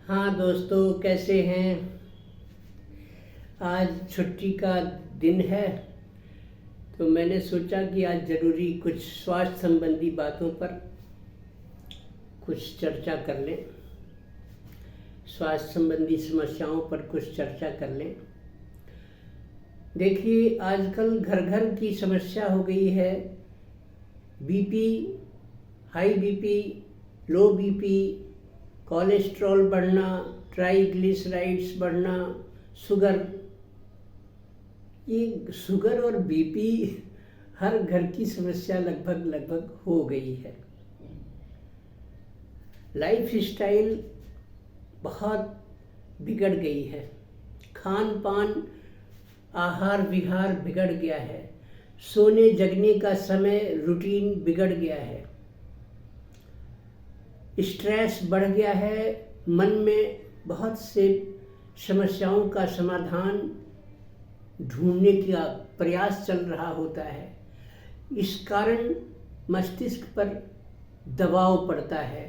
हाँ दोस्तों, कैसे हैं। आज छुट्टी का दिन है, तो मैंने सोचा कि आज ज़रूरी कुछ स्वास्थ्य संबंधी बातों पर कुछ चर्चा कर लें। स्वास्थ्य संबंधी समस्याओं पर कुछ चर्चा कर लें। देखिए, आजकल घर घर की समस्या हो गई है। बीपी, हाई बीपी, लो बीपी, कोलेस्ट्रॉल बढ़ना, ट्राइग्लिसराइड्स बढ़ना, शुगर। ये शुगर और बीपी हर घर की समस्या लगभग हो गई है। लाइफ स्टाइल बहुत बिगड़ गई है। खान पान, आहार विहार बिगड़ गया है। सोने जगने का समय रूटीन बिगड़ गया है। स्ट्रेस बढ़ गया है। मन में बहुत से समस्याओं का समाधान ढूंढने का प्रयास चल रहा होता है। इस कारण मस्तिष्क पर दबाव पड़ता है,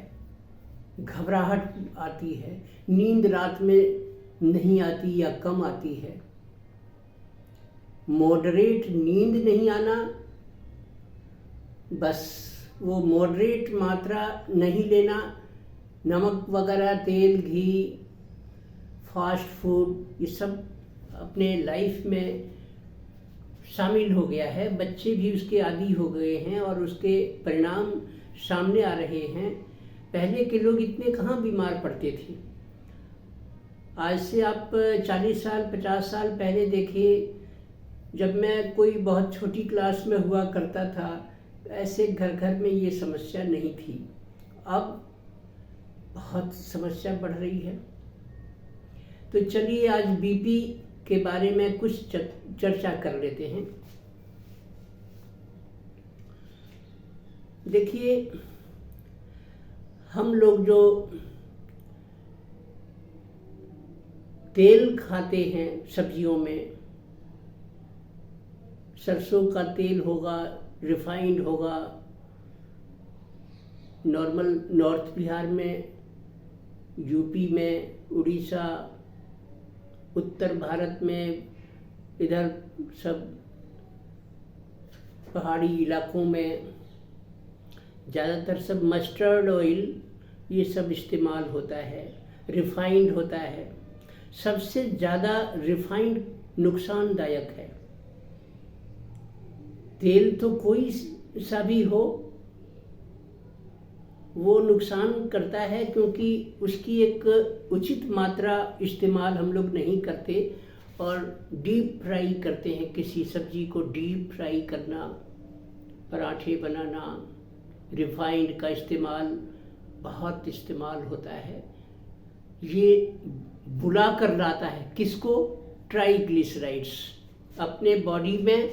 घबराहट आती है, नींद रात में नहीं आती या कम आती है। मॉडरेट नींद नहीं आना, बस वो मॉडरेट मात्रा नहीं लेना। नमक वगैरह, तेल, घी, फास्ट फूड, ये सब अपने लाइफ में शामिल हो गया है। बच्चे भी उसके आदी हो गए हैं और उसके परिणाम सामने आ रहे हैं। पहले के लोग इतने कहाँ बीमार पड़ते थे। आज से आप 40 साल 50 साल पहले देखिए, जब मैं कोई बहुत छोटी क्लास में हुआ करता था, ऐसे घर घर में ये समस्या नहीं थी। अब बहुत समस्या बढ़ रही है। तो चलिए आज बीपी के बारे में कुछ चर्चा कर लेते हैं। देखिए, हम लोग जो तेल खाते हैं सब्जियों में, सरसों का तेल होगा, रिफाइंड होगा। नॉर्मल नॉर्थ बिहार में, यूपी में, उड़ीसा, उत्तर भारत में, इधर सब पहाड़ी इलाकों में ज़्यादातर सब मस्टर्ड ऑयल ये सब इस्तेमाल होता है, रिफाइंड होता है। सबसे ज़्यादा रिफाइंड नुकसानदायक है। तेल तो कोई सा भी हो, वो नुकसान करता है, क्योंकि उसकी एक उचित मात्रा इस्तेमाल हम लोग नहीं करते और डीप फ्राई करते हैं। किसी सब्जी को डीप फ्राई करना, पराठे बनाना, रिफाइंड का इस्तेमाल बहुत इस्तेमाल होता है। ये बुला कर लाता है किसको? ट्राइग्लिसराइड्स। अपने बॉडी में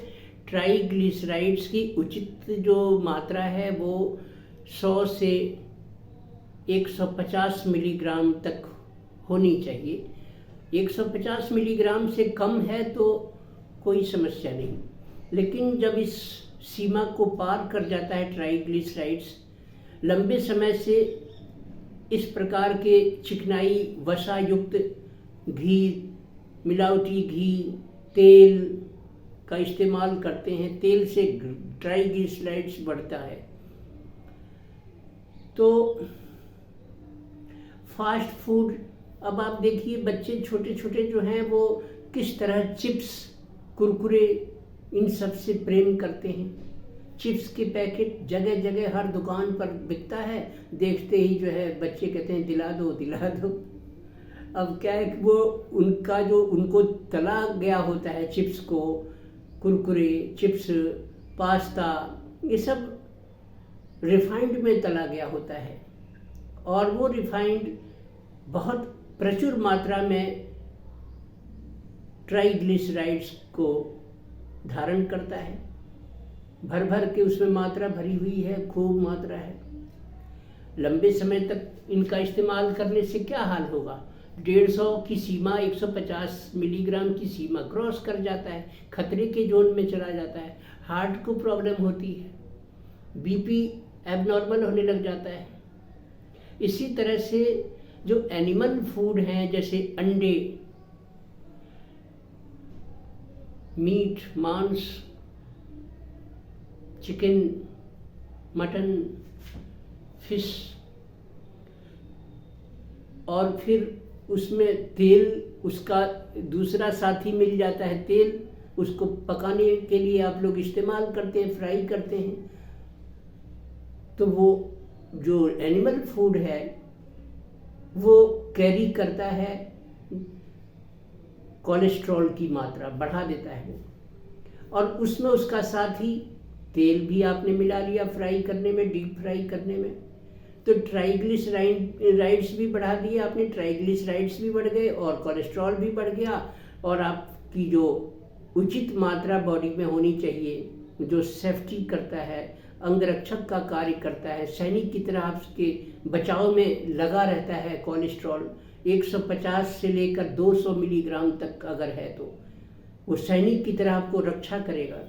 ट्राइग्लिसराइड्स की उचित जो मात्रा है वो 100 से 150 मिलीग्राम तक होनी चाहिए। 150 मिलीग्राम से कम है तो कोई समस्या नहीं, लेकिन जब इस सीमा को पार कर जाता है ट्राइग्लिसराइड्स, लंबे समय से इस प्रकार के चिकनाई वसा युक्त घी, मिलावटी घी, तेल का इस्तेमाल करते हैं। तेल से ट्राइग्लिसराइड्स बढ़ता है। तो फास्ट फूड, अब आप देखिए बच्चे छोटे छोटे जो हैं वो किस तरह चिप्स, कुरकुरे, इन सब से प्रेम करते हैं। चिप्स के पैकेट जगह जगह हर दुकान पर बिकता है। देखते ही जो है बच्चे कहते हैं दिला दो दिला दो। अब क्या है कि वो उनका जो उनको तला गया होता है चिप्स को, कुरकुरे, चिप्स, पास्ता, ये सब रिफाइंड में तला गया होता है और वो रिफाइंड बहुत प्रचुर मात्रा में ट्राइग्लिसराइड्स को धारण करता है। भर भर के उसमें मात्रा भरी हुई है, खूब मात्रा है। लंबे समय तक इनका इस्तेमाल करने से क्या हाल होगा? 150 की सीमा, 150 मिलीग्राम की सीमा क्रॉस कर जाता है, खतरे के जोन में चला जाता है। हार्ट को प्रॉब्लम होती है, बीपी एबनॉर्मल होने लग जाता है। इसी तरह से जो एनिमल फूड हैं जैसे अंडे, मीट, मांस, चिकन, मटन, फिश, और फिर उसमें तेल उसका दूसरा साथी मिल जाता है तेल, उसको पकाने के लिए आप लोग इस्तेमाल करते हैं, फ्राई करते हैं। तो वो जो एनिमल फूड है वो कैरी करता है कोलेस्ट्रॉल की मात्रा, बढ़ा देता है वो, और उसमें उसका साथी तेल भी आपने मिला लिया फ्राई करने में, डीप फ्राई करने में, तो ट्राइग्लिसराइड्स भी बढ़ा दिए आपने, ट्राइग्लिसराइड्स भी बढ़ गए और कोलेस्ट्रॉल भी बढ़ गया, और आपकी जो उचित मात्रा बॉडी में होनी चाहिए, जो सेफ्टी करता है, अंगरक्षक का कार्य करता है, सैनिक की तरह आपके बचाव में लगा रहता है, कोलेस्ट्रॉल 150 से लेकर 200 मिलीग्राम तक अगर है तो वो सैनिक की तरह आपको रक्षा करेगा।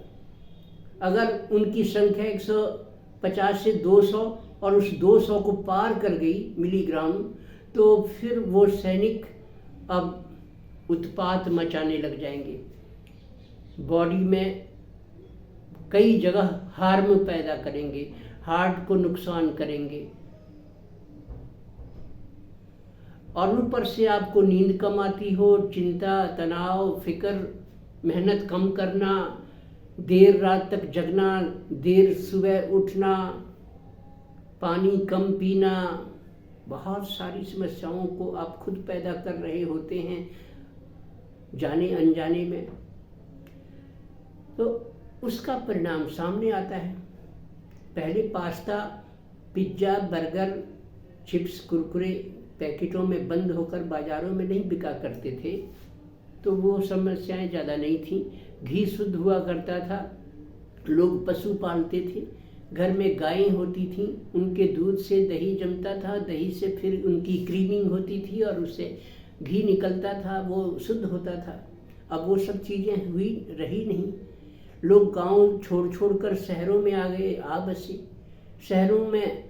अगर उनकी संख्या 150 से 200 और उस 200 को पार कर गई मिलीग्राम, तो फिर वो सैनिक अब उत्पात मचाने लग जाएंगे, बॉडी में कई जगह हार्म पैदा करेंगे, हार्ट को नुकसान करेंगे, और ऊपर से आपको नींद कम आती हो, चिंता, तनाव, फिक्र, मेहनत कम करना, देर रात तक जगना, देर सुबह उठना, पानी कम पीना, बहुत सारी समस्याओं को आप खुद पैदा कर रहे होते हैं जाने अनजाने में। तो उसका परिणाम सामने आता है। पहले pasta, pizza, burger, chips, Kurkure पैकेटों में बंद होकर बाज़ारों में नहीं बिका करते थे, तो वो समस्याएं ज़्यादा नहीं थी। घी शुद्ध हुआ करता था, लोग पशु पालते थे, घर में गायें होती थीं, उनके दूध से दही जमता था, दही से फिर उनकी क्रीमिंग होती थी और उससे घी निकलता था, वो शुद्ध होता था। अब वो सब चीज़ें रही नहीं। लोग गांव छोड़ कर शहरों में आ गए, आ बसे। शहरों में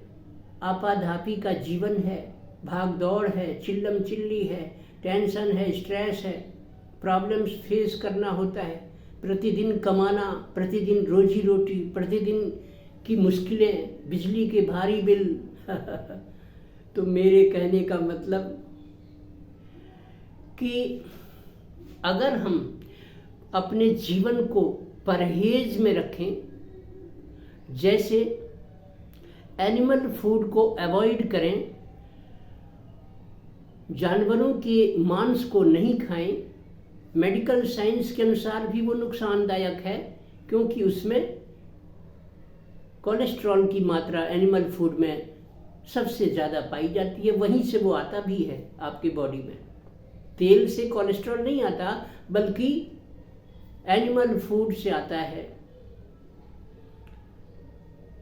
आपाधापी का जीवन है, भाग दौड़ है, चिल्लम चिल्ली है, टेंशन है, स्ट्रेस है, प्रॉब्लम्स फेस करना होता है, प्रतिदिन कमाना, प्रतिदिन रोजी रोटी, प्रतिदिन की मुश्किलें, बिजली के भारी बिल तो मेरे कहने का मतलब कि अगर हम अपने जीवन को परहेज में रखें, जैसे एनिमल फूड को अवॉइड करें, जानवरों के मांस को नहीं खाएं, मेडिकल साइंस के अनुसार भी वो नुकसानदायक है, क्योंकि उसमें कोलेस्ट्रॉल की मात्रा एनिमल फूड में सबसे ज़्यादा पाई जाती है, वहीं से वो आता भी है आपकी बॉडी में। तेल से कोलेस्ट्रॉल नहीं आता, बल्कि एनिमल फूड से आता है।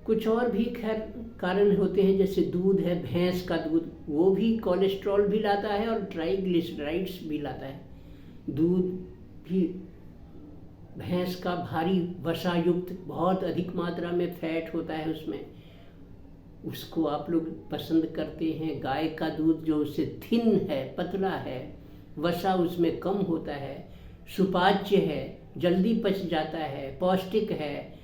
कुछ और भी खैर कारण होते हैं, जैसे दूध है, भैंस का दूध, वो भी कोलेस्ट्रॉल भी लाता है और ट्राइग्लिसराइड्स भी लाता है। दूध भी भैंस का भारी वसा युक्त, बहुत अधिक मात्रा में फैट होता है उसमें, उसको आप लोग पसंद करते हैं। गाय का दूध जो उससे थिन है, पतला है, वसा उसमें कम होता है, सुपाच्य है, जल्दी पच जाता है, पौष्टिक है।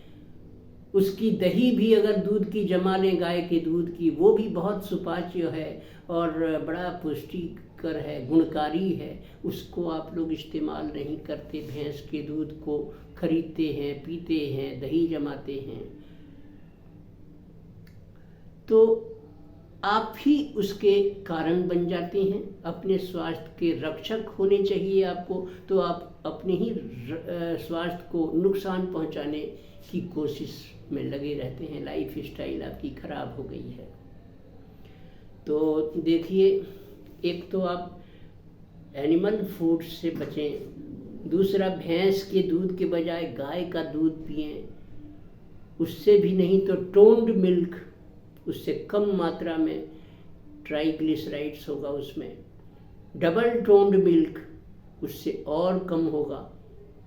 उसकी दही भी अगर दूध की जमा लें गाय के दूध की, वो भी बहुत सुपाच्य है और बड़ा पुष्टिकर है, गुणकारी है। उसको आप लोग इस्तेमाल नहीं करते, भैंस के दूध को खरीदते हैं, पीते हैं, दही जमाते हैं, तो आप ही उसके कारण बन जाते हैं। अपने स्वास्थ्य के रक्षक होने चाहिए आपको, तो आप अपने ही स्वास्थ्य को नुकसान पहुंचाने की कोशिश में लगे रहते हैं। लाइफ स्टाइल आपकी खराब हो गई है। तो देखिए, एक तो आप एनिमल फूड से बचें, दूसरा भैंस के दूध के बजाय गाय का दूध पिएं, उससे भी नहीं तो टोन्ड मिल्क, उससे कम मात्रा में ट्राइग्लिसराइड्स होगा उसमें। डबल टोन्ड मिल्क, उससे और कम होगा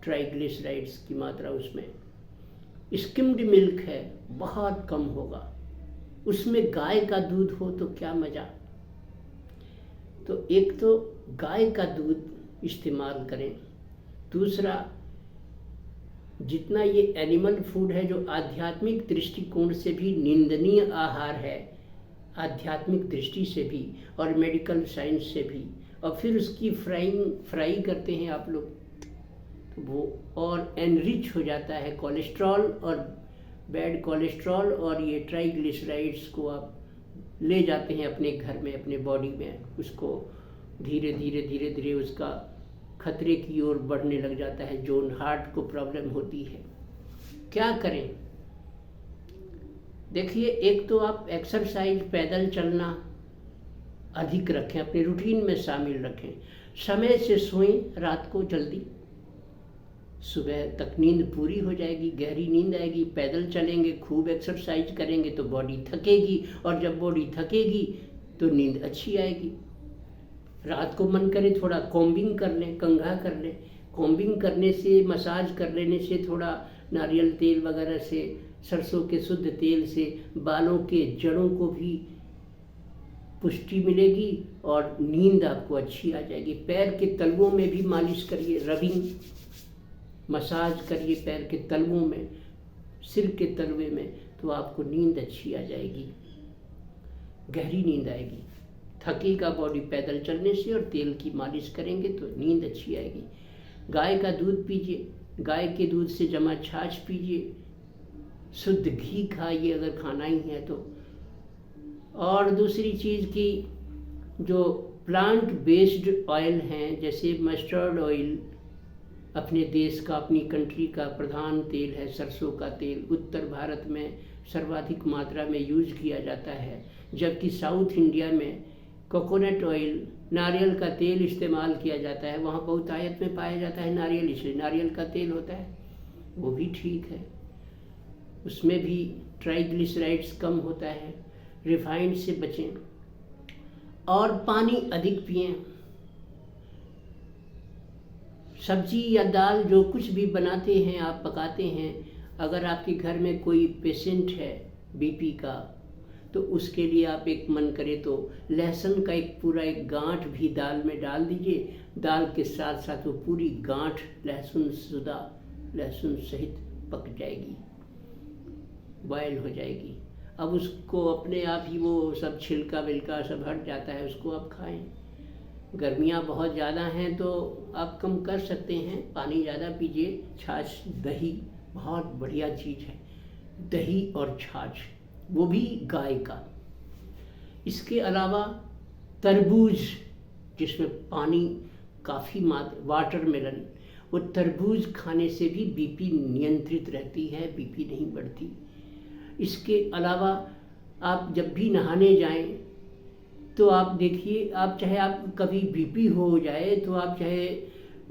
ट्राइग्लिसराइड्स की मात्रा उसमें। स्किम्ड मिल्क है, बहुत कम होगा उसमें। गाय का दूध हो तो क्या मज़ा। तो एक तो गाय का दूध इस्तेमाल करें, दूसरा जितना ये एनिमल फूड है जो आध्यात्मिक दृष्टिकोण से भी निंदनीय आहार है, आध्यात्मिक दृष्टि से भी और मेडिकल साइंस से भी, और फिर उसकी फ्राई करते हैं आप लोग, तो वो और एनरिच हो जाता है कोलेस्ट्रॉल और बैड कोलेस्ट्रॉल और ये ट्राइग्लिसराइड्स को आप ले जाते हैं अपने घर में, अपने बॉडी में, उसको धीरे धीरे उसका खतरे की ओर बढ़ने लग जाता है, जो हार्ट को प्रॉब्लम होती है। क्या करें? देखिए, एक तो आप एक्सरसाइज, पैदल चलना अधिक रखें, अपने रूटीन में शामिल रखें, समय से सोएं रात को जल्दी, सुबह तक नींद पूरी हो जाएगी, गहरी नींद आएगी। पैदल चलेंगे, खूब एक्सरसाइज करेंगे तो बॉडी थकेगी, और जब बॉडी थकेगी तो नींद अच्छी आएगी। रात को मन करे थोड़ा कॉम्बिंग कर लें, कंघा कर लें। कॉम्बिंग करने से, मसाज कर लेने से, थोड़ा नारियल तेल वगैरह से, सरसों के शुद्ध तेल से बालों के जड़ों को भी पुष्टि मिलेगी और नींद आपको अच्छी आ जाएगी। पैर के तलवों में भी मालिश करिए, रबिंग, मसाज करिए पैर के तलवों में, सिर के तलवे में, तो आपको नींद अच्छी आ जाएगी, गहरी नींद आएगी। थकेगा बॉडी पैदल चलने से, और तेल की मालिश करेंगे तो नींद अच्छी आएगी। गाय का दूध पीजिए, गाय के दूध से जमा छाछ पीजिए, शुद्ध घी खाइए अगर खाना ही है तो। और दूसरी चीज़ की जो प्लांट बेस्ड ऑयल हैं, जैसे मस्टर्ड ऑयल अपने देश का, अपनी कंट्री का प्रधान तेल है, सरसों का तेल उत्तर भारत में सर्वाधिक मात्रा में यूज किया जाता है, जबकि साउथ इंडिया में कोकोनट ऑयल, नारियल का तेल इस्तेमाल किया जाता है। वहाँ बहुतायत में पाया जाता है नारियल, इसलिए नारियल का तेल होता है, वो भी ठीक है, उसमें भी ट्राइग्लिसराइड्स कम होता है। रिफाइंड से बचें और पानी अधिक पिएं। सब्जी या दाल जो कुछ भी बनाते हैं, आप पकाते हैं, अगर आपके घर में कोई पेशेंट है बीपी का, तो उसके लिए आप एक मन करे तो लहसुन का पूरा एक गांठ भी दाल में डाल दीजिए। दाल के साथ साथ वो पूरी गांठ लहसुन सहित पक जाएगी, बॉयल हो जाएगी। अब उसको अपने आप ही वो सब छिलका विलका सब हट जाता है, उसको आप खाएं। गर्मियाँ बहुत ज़्यादा हैं तो आप कम कर सकते हैं, पानी ज़्यादा पीजिए। छाछ, दही बहुत बढ़िया चीज़ है, दही और छाछ, वो भी गाय का। इसके अलावा तरबूज, जिसमें पानी काफ़ी वाटरमेलन, वो तरबूज खाने से भी बीपी नियंत्रित रहती है, बीपी नहीं बढ़ती। इसके अलावा आप जब भी नहाने जाएं तो आप देखिए, आप चाहे आप कभी बीपी हो जाए तो आप चाहे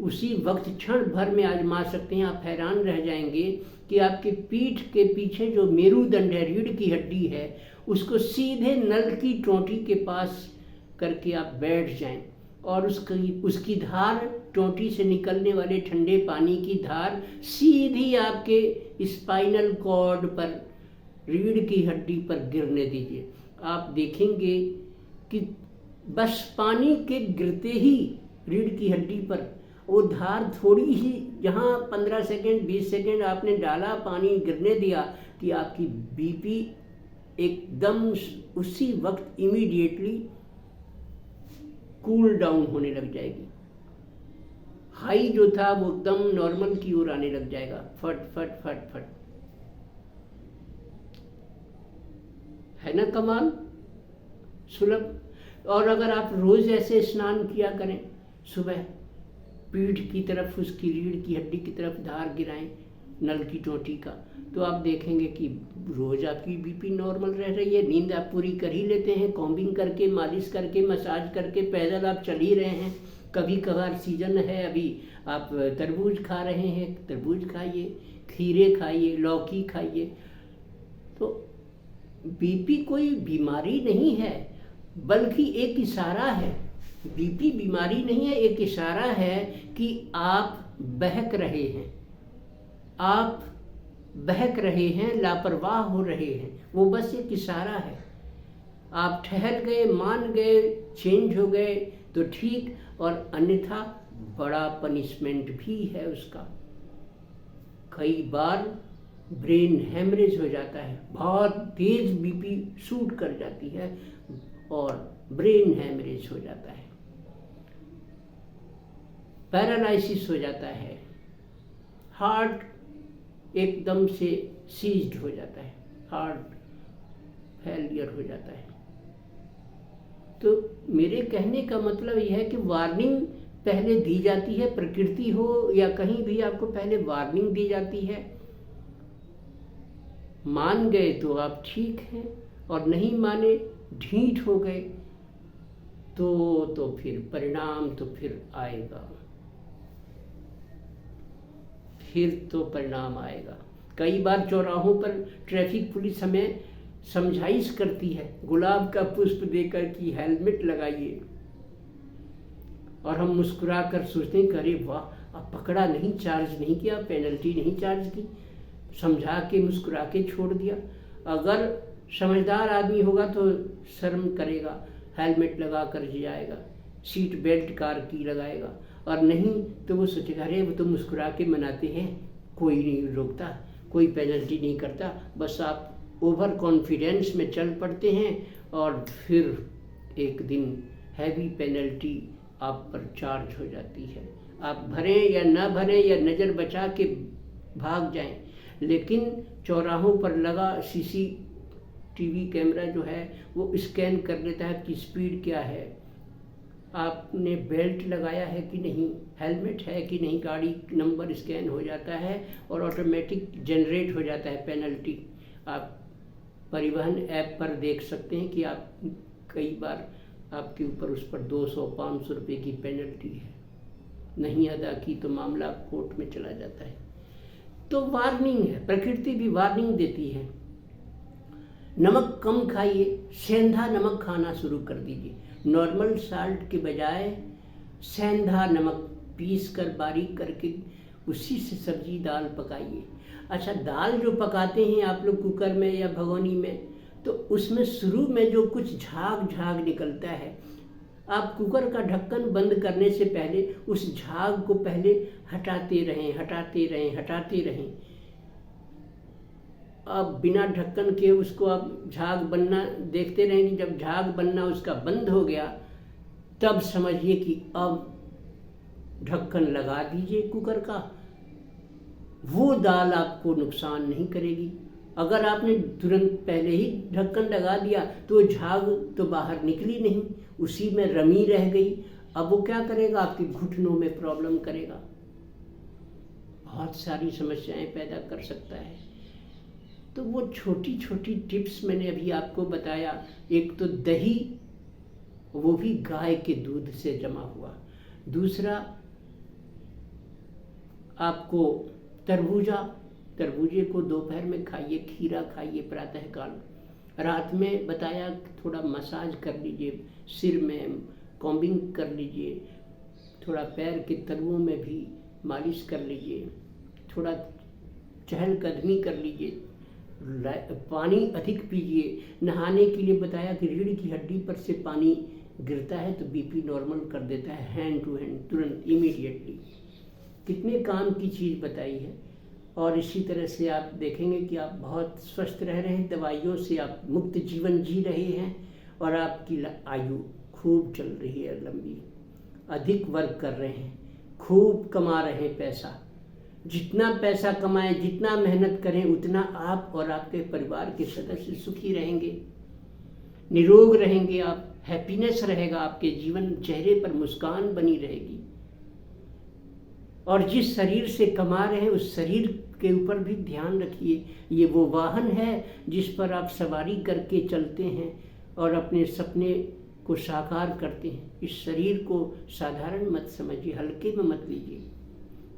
उसी वक्त क्षण भर में आजमा सकते हैं। आप हैरान रह जाएंगे कि आपके पीठ के पीछे जो मेरुदंड है, रीढ़ की हड्डी है, उसको सीधे नल की टोंटी के पास करके आप बैठ जाएं और उसकी धार, टोंटी से निकलने वाले ठंडे पानी की धार सीधी आपके स्पाइनल कॉर्ड पर, रीढ़ की हड्डी पर गिरने दीजिए। आप देखेंगे कि बस पानी के गिरते ही रीढ़ की हड्डी पर वो धार थोड़ी ही, जहाँ 15 सेकेंड 20 सेकेंड आपने डाला, पानी गिरने दिया, कि आपकी बीपी एकदम उसी वक्त इमीडिएटली कूल डाउन होने लग जाएगी। हाई जो था वो एकदम नॉर्मल की ओर आने लग जाएगा, फट फट फट फट। है ना कमाल, सुलभ। और अगर आप रोज ऐसे स्नान किया करें, सुबह पीठ की तरफ, उसकी रीढ़ की हड्डी की तरफ धार गिराएं नल की टोंटी का, तो आप देखेंगे कि रोज आपकी बीपी नॉर्मल रह रही है। नींद आप पूरी कर ही लेते हैं, कॉम्बिंग करके, मालिश करके, मसाज करके, पैदल आप चल ही रहे हैं। कभी कभार सीजन है, अभी आप तरबूज खा रहे हैं, तरबूज खाइए, खीरे खाइए, लौकी खाइए। तो बीपी कोई बीमारी नहीं है, बल्कि एक इशारा है। बीपी बीमारी नहीं है, एक इशारा है कि आप बहक रहे हैं, आप बहक रहे हैं, लापरवाह हो रहे हैं। वो बस एक इशारा है। आप ठहर गए, मान गए, चेंज हो गए, तो ठीक, और अन्यथा बड़ा पनिशमेंट भी है उसका। कई बार ब्रेन हेमरेज हो जाता है, बहुत तेज बीपी शूट कर जाती है और ब्रेन हेमरेज हो जाता है, पैरालिसिस हो जाता है, हार्ट एकदम से सीज्ड हो जाता है, हार्ट फेलियर हो जाता है। तो मेरे कहने का मतलब यह है कि वार्निंग पहले दी जाती है, प्रकृति हो या कहीं भी आपको पहले वार्निंग दी जाती है। मान गए तो आप ठीक हैं, और नहीं माने, ढीठ हो गए तो फिर परिणाम तो फिर आएगा, फिर तो परिणाम आएगा। कई बार चौराहों पर ट्रैफिक पुलिस हमें समझाइश करती है गुलाब का पुष्प देकर कि हेलमेट लगाइए, और हम मुस्कुरा कर सोचते हैं कि अरे वाह, अब पकड़ा नहीं, चार्ज नहीं किया, पेनल्टी नहीं चार्ज की, समझा के मुस्कुरा के छोड़ दिया। अगर समझदार आदमी होगा तो शर्म करेगा, हेलमेट लगा कर जाएगा, सीट बेल्ट कार की लगाएगा, और नहीं तो वो सोचेगा अरे वो तो मुस्कुरा के मनाते हैं, कोई नहीं रोकता, कोई पेनल्टी नहीं करता। बस आप ओवर कॉन्फिडेंस में चल पड़ते हैं और फिर एक दिन हैवी पेनल्टी आप पर चार्ज हो जाती है। आप भरें या ना भरें या नज़र बचा के भाग जाएं, लेकिन चौराहों पर लगा CCTV कैमरा जो है वो स्कैन कर लेता है कि स्पीड क्या है, आपने बेल्ट लगाया है कि नहीं, हेलमेट है कि नहीं, गाड़ी नंबर स्कैन हो जाता है और ऑटोमेटिक जनरेट हो जाता है पेनल्टी। आप परिवहन ऐप पर देख सकते हैं कि आप कई बार आपके ऊपर उस पर 200-500 रुपये की पेनल्टी है, नहीं अदा की तो मामला कोर्ट में चला जाता है। तो वार्निंग है, प्रकृति भी वार्निंग देती है। नमक कम खाइए, सेंधा नमक खाना शुरू कर दीजिए, नॉर्मल साल्ट के बजाय सेंधा नमक पीस कर बारीक करके उसी से सब्जी दाल पकाइए। अच्छा, दाल जो पकाते हैं आप लोग कुकर में या भगोनी में, तो उसमें शुरू में जो कुछ झाग निकलता है, आप कुकर का ढक्कन बंद करने से पहले उस झाग को पहले हटाते रहें। अब बिना ढक्कन के उसको आप झाग बनना देखते रहेंगे। जब झाग बनना उसका बंद हो गया, तब समझिए कि अब ढक्कन लगा दीजिए कुकर का। वो दाल आपको नुकसान नहीं करेगी। अगर आपने तुरंत पहले ही ढक्कन लगा दिया तो झाग तो बाहर निकली नहीं, उसी में रमी रह गई। अब वो क्या करेगा, आपके घुटनों में प्रॉब्लम करेगा, बहुत सारी समस्याएं पैदा कर सकता है। तो वो छोटी छोटी टिप्स मैंने अभी आपको बताया। एक तो दही, वो भी गाय के दूध से जमा हुआ। दूसरा, आपको तरबूजे को दोपहर में खाइए, खीरा खाइए प्रातःकाल। रात में बताया थोड़ा मसाज कर लीजिए, सिर में कॉम्बिंग कर लीजिए, थोड़ा पैर के तलुओं में भी मालिश कर लीजिए, थोड़ा चहलकदमी कर लीजिए, पानी अधिक पीजिए। नहाने के लिए बताया कि रीढ़ की हड्डी पर से पानी गिरता है तो बीपी नॉर्मल कर देता है, हैंड टू हैंड, तुरंत, इमीडिएटली। कितने काम की चीज़ बताई है। और इसी तरह से आप देखेंगे कि आप बहुत स्वस्थ रह रहे हैं, दवाइयों से आप मुक्त जीवन जी रहे हैं, और आपकी आयु खूब चल रही है लंबी, अधिक वर्क कर रहे हैं, खूब कमा रहे हैं पैसा। जितना पैसा कमाएं, जितना मेहनत करें, उतना आप और आपके परिवार के सदस्य सुखी रहेंगे, निरोग रहेंगे आप, हैप्पीनेस रहेगा आपके जीवन, चेहरे पर मुस्कान बनी रहेगी। और जिस शरीर से कमा रहे हैं उस शरीर के ऊपर भी ध्यान रखिए। ये वो वाहन है जिस पर आप सवारी करके चलते हैं और अपने सपने को साकार करते हैं। इस शरीर को साधारण मत समझिए, हल्के में मत लीजिए।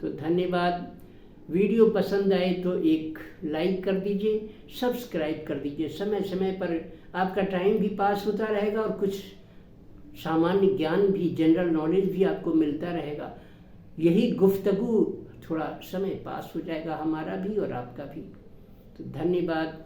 तो धन्यवाद। वीडियो पसंद आए तो एक लाइक कर दीजिए, सब्सक्राइब कर दीजिए। समय समय पर आपका टाइम भी पास होता रहेगा और कुछ सामान्य ज्ञान भी, जनरल नॉलेज भी आपको मिलता रहेगा। यही गुफ्तगू, थोड़ा समय पास हो जाएगा हमारा भी और आपका भी। तो धन्यवाद।